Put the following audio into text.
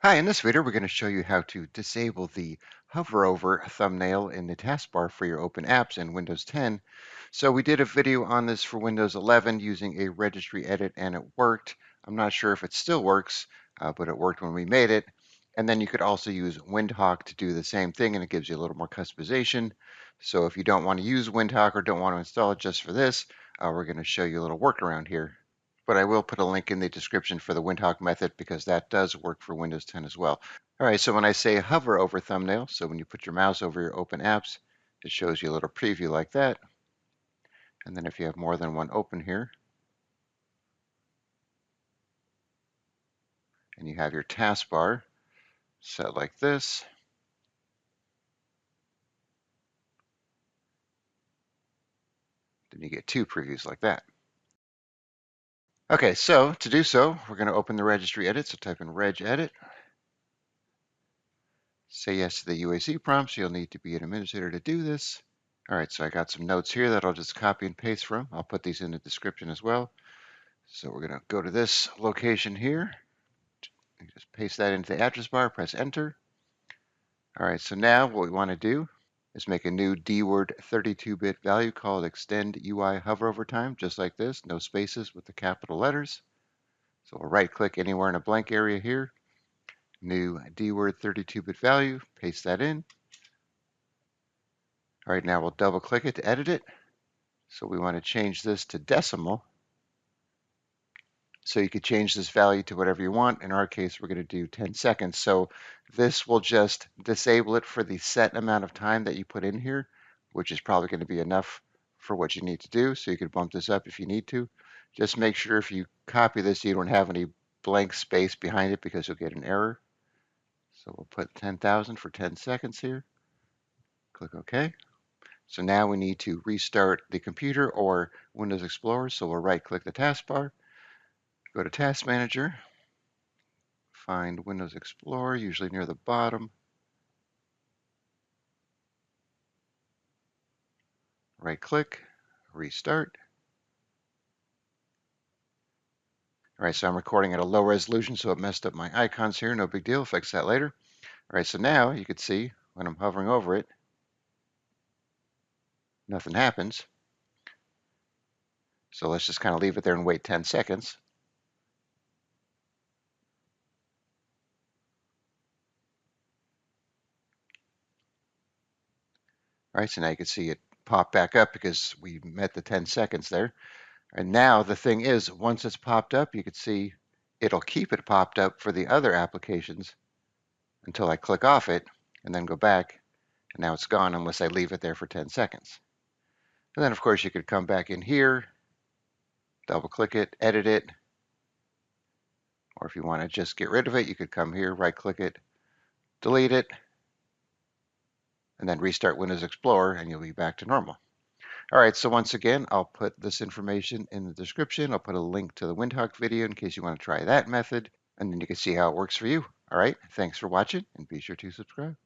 Hi, in this video, we're going to show you how to disable the hover over thumbnail in the taskbar for your open apps in Windows 10. So we did a video on this for Windows 11 using a registry edit and it worked. I'm not sure if it still works, but it worked when we made it. And then you could also use Windhawk to do the same thing and it gives you a little more customization. So if you don't want to use Windhawk or don't want to install it just for this, we're going to show you a little workaround here. But I will put a link in the description for the Windhawk method because that does work for Windows 10 as well. All right, so when I say hover over thumbnail, so when you put your mouse over your open apps, it shows you a little preview like that. And then if you have more than one open here, and you have your taskbar set like this, then you get two previews like that. Okay, so to do so, we're going to open the registry edit. So type in regedit. Say yes to the UAC prompts. You'll need to be an administrator to do this. All right, so I got some notes here that I'll just copy and paste from. I'll put these in the description as well. So we're going to go to this location here. Just paste that into the address bar, press enter. All right, so now what we want to do is make a new dword 32-bit value called ExtendedUIHoverTime, just like this, no spaces with the capital letters. So we'll right click anywhere in a blank area here, new dword 32-bit value, paste that in. All right, now we'll double click it to edit it. So we want to change this to decimal. So you could change this value to whatever you want. In our case, we're going to do 10 seconds. So this will just disable it for the set amount of time that you put in here, which is probably going to be enough for what you need to do. So you could bump this up if you need to. Just make sure if you copy this, you don't have any blank space behind it because you'll get an error. So we'll put 10,000 for 10 seconds here. Click OK. So now we need to restart the computer or Windows Explorer. So we'll right click the taskbar, go to Task Manager, find Windows Explorer, usually near the bottom. Right click, restart. All right, so I'm recording at a low resolution, so it messed up my icons here. No big deal, fix that later. All right, so now you can see when I'm hovering over it, nothing happens. So let's just kind of leave it there and wait 10 seconds. All right, so now you can see it pop back up because we met the 10 seconds there. And now the thing is, once it's popped up, you can see it'll keep it popped up for the other applications until I click off it and then go back. And now it's gone unless I leave it there for 10 seconds. And then, of course, you could come back in here, double click it, edit it. Or if you want to just get rid of it, you could come here, right click it, delete it, and then restart Windows Explorer and you'll be back to normal. All right, so once again, I'll put this information in the description. I'll put a link to the Windhawk video in case you want to try that method, and then you can see how it works for you. All right, thanks for watching, and be sure to subscribe.